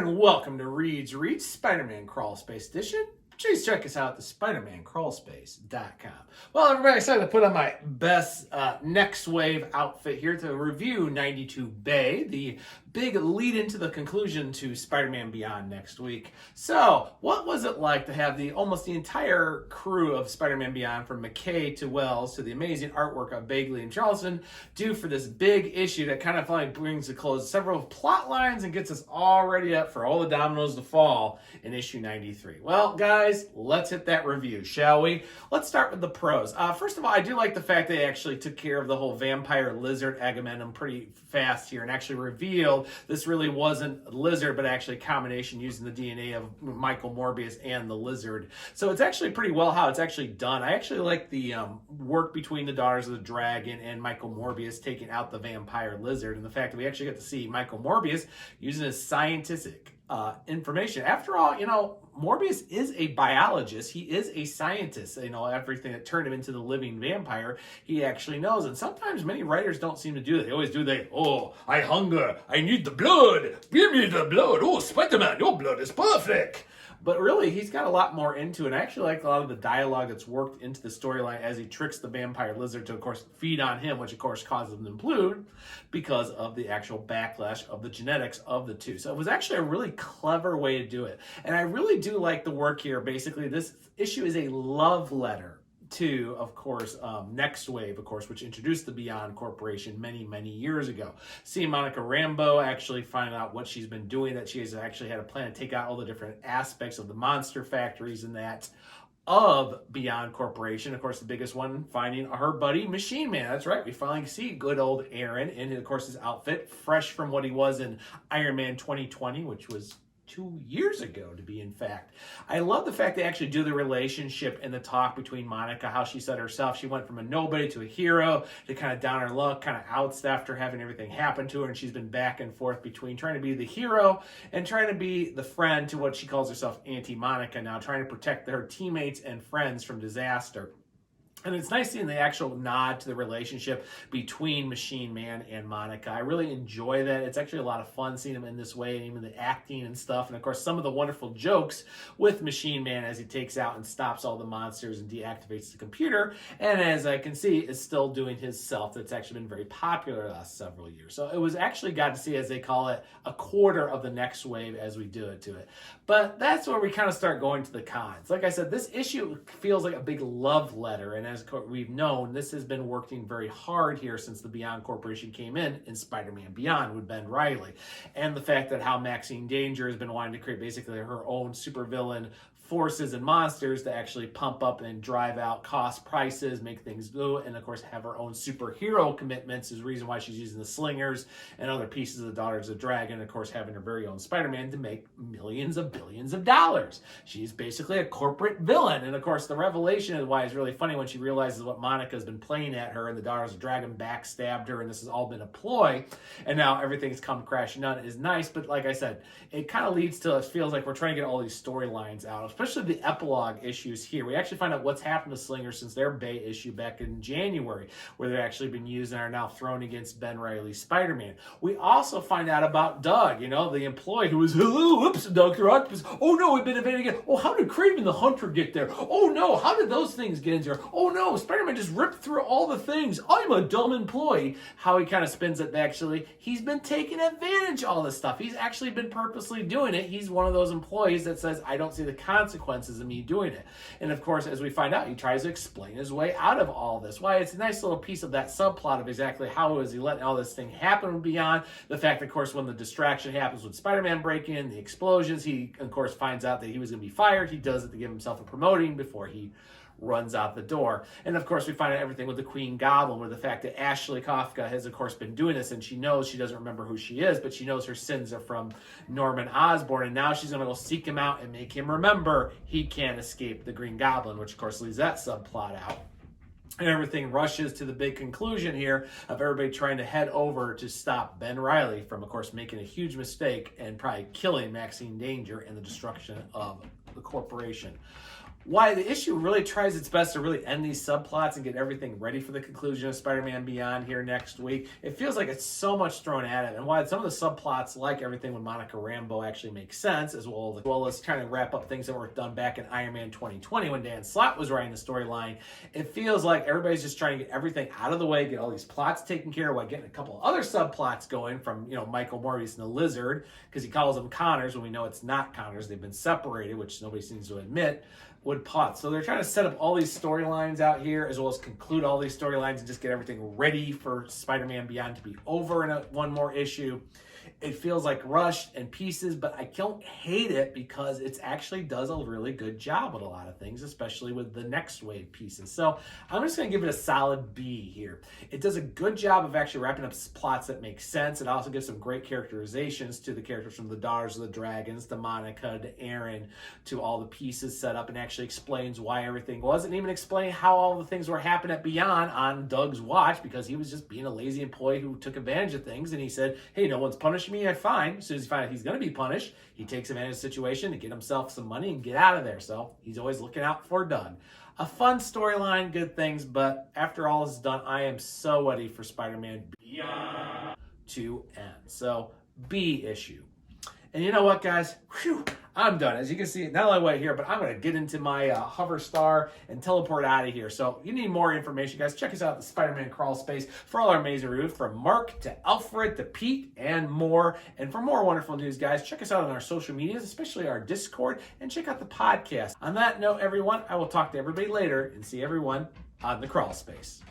and welcome to Reed's Spider-Man Crawl Space Edition. Please check us out at the SpidermanCrawlspace.com. Well, everybody, excited to put on my best Next Wave outfit here to review 92 BEY, the big lead into the conclusion to Spider-Man Beyond next week. So, what was it like to have almost the entire crew of Spider-Man Beyond, from McKay to Wells to the amazing artwork of Bagley and Charleston, do for this big issue that kind of finally brings to close several plot lines and gets us all ready up for all the dominoes to fall in issue 93? Well, guys, let's hit that review, shall we? Let's start with the pros. First of all, I do like the fact they actually took care of the whole vampire lizard Agamemnon pretty fast here and actually revealed this really wasn't a lizard, but actually a combination using the DNA of Michael Morbius and the lizard. So it's actually pretty well how it's actually done. I actually like the work between the Daughters of the Dragon and Michael Morbius taking out the vampire lizard, and the fact that we actually get to see Michael Morbius using his scientific information. After all, Morbius is a biologist. He is a scientist. Everything that turned him into the living vampire, he actually knows. And sometimes many writers don't seem to do that. They always do I hunger. I need the blood. Give me the blood. Oh, Spider-Man, your blood is perfect. But really, he's got a lot more into it. And I actually like a lot of the dialogue that's worked into the storyline as he tricks the vampire lizard to, of course, feed on him, which, of course, causes him to implode because of the actual backlash of the genetics of the two. So it was actually a really clever way to do it. And I really do like the work here. Basically, this issue is a love letter to, of course, Next Wave, of course, which introduced the Beyond Corporation many, many years ago. Seeing Monica Rambeau actually find out what she's been doing, that she has actually had a plan to take out all the different aspects of the monster factories and that of Beyond Corporation. Of course, the biggest one, finding her buddy Machine Man. That's right, we finally see good old Aaron in, of course, his outfit, fresh from what he was in Iron Man 2020, which was 2 years ago, to be in fact. I love the fact they actually do the relationship and the talk between Monica, how she said herself, she went from a nobody to a hero, to kind of down her luck, kind of outs after having everything happen to her, and she's been back and forth between trying to be the hero and trying to be the friend to what she calls herself Anti-Monica now, trying to protect her teammates and friends from disaster. And it's nice seeing the actual nod to the relationship between Machine Man and Monica. I really enjoy that. It's actually a lot of fun seeing him in this way, and even the acting and stuff. And of course, some of the wonderful jokes with Machine Man as he takes out and stops all the monsters and deactivates the computer. And as I can see, is still doing his self. That's actually been very popular the last several years. So it was actually got to see, as they call it, a quarter of the Next Wave as we do it to it. But that's where we kind of start going to the cons. Like I said, this issue feels like a big love letter. And as we've known, this has been working very hard here since the Beyond Corporation came in Spider-Man Beyond with Ben Reilly. And the fact that how Maxine Danger has been wanting to create basically her own supervillain forces and monsters to actually pump up and drive out cost prices, make things go, and of course have her own superhero commitments is the reason why she's using the slingers and other pieces of the Daughters of the Dragon, of course having her very own Spider-Man to make millions of billions of dollars. She's basically a corporate villain, and of course the revelation is why it's really funny when she realizes what Monica's been playing at her, and the Daughters of the Dragon backstabbed her, and this has all been a ploy, and now everything's come crashing down. Is nice, but like I said, it kind of leads to, it feels like we're trying to get all these storylines out, especially the epilogue issues here. We actually find out what's happened to Slinger since their BEY issue back in January, where they've actually been used and are now thrown against Ben Reilly's Spider-Man. We also find out about Doug, the employee who was, hello, oops, Dr. Octopus. Oh no, we've been invaded again. Oh, how did Kraven the Hunter get there? Oh no, how did those things get in here? Oh no, Spider-Man just ripped through all the things. I'm a dumb employee. How he kind of spins it, actually, he's been taking advantage of all this stuff. He's actually been purposely doing it. He's one of those employees that says, I don't see the consequences of me doing it. And of course, as we find out, he tries to explain his way out of all this. Why it's a nice little piece of that subplot of exactly how is he letting all this thing happen beyond the fact, of course, when the distraction happens with Spider-Man breaking in, the explosions, he, of course, finds out that he was going to be fired. He does it to give himself a promoting before he runs out the door. And of course, we find out everything with the Queen Goblin, where the fact that Ashley Kafka has, of course, been doing this, and she knows she doesn't remember who she is, but she knows her sins are from Norman Osborn, and now she's going to go seek him out and make him remember he can't escape the Green Goblin, which, of course, leaves that subplot out. And everything rushes to the big conclusion here of everybody trying to head over to stop Ben Reilly from, of course, making a huge mistake and probably killing Maxine Danger and the destruction of the corporation. Why the issue really tries its best to really end these subplots and get everything ready for the conclusion of Spider-Man Beyond here next week. It feels like it's so much thrown at it, and why some of the subplots, like everything with Monica Rambeau, actually make sense, as well as trying to wrap up things that were done back in Iron Man 2020 when Dan Slott was writing the storyline. It feels like everybody's just trying to get everything out of the way, get all these plots taken care of, while getting a couple other subplots going from, Michael Morbius and the Lizard, because he calls them Connors when we know it's not Connors. They've been separated, which nobody seems to admit. Would pot. So they're trying to set up all these storylines out here, as well as conclude all these storylines and just get everything ready for Spider-Man Beyond to be over in one more issue. It feels like rushed and pieces, but I don't hate it because it actually does a really good job with a lot of things, especially with the next wave pieces. So I'm just going to give it a solid B here. It does a good job of actually wrapping up plots that make sense. It also gives some great characterizations to the characters, from the Daughters of the Dragons to Monica to Aaron, to all the pieces set up, and actually explains why everything was, and even explain how all the things were happening at Beyond on Doug's watch, because he was just being a lazy employee who took advantage of things. And he said, hey, no one's punishing me, I'm fine. As soon as he finds out he's going to be punished, he takes advantage of the situation to get himself some money and get out of there. So he's always looking out for Doug. A fun storyline, good things, but after all is done, I am so ready for Spider-Man Beyond to end. So B issue. And you know what, guys? Whew, I'm done. As you can see, not only wait here, but I'm going to get into my hover star and teleport out of here. So if you need more information, guys, check us out at the Spider-Man Crawl Space for all our amazing reviews, from Mark to Alfred to Pete and more. And for more wonderful news, guys, check us out on our social medias, especially our Discord, and check out the podcast. On that note, everyone, I will talk to everybody later and see everyone on the Crawl Space.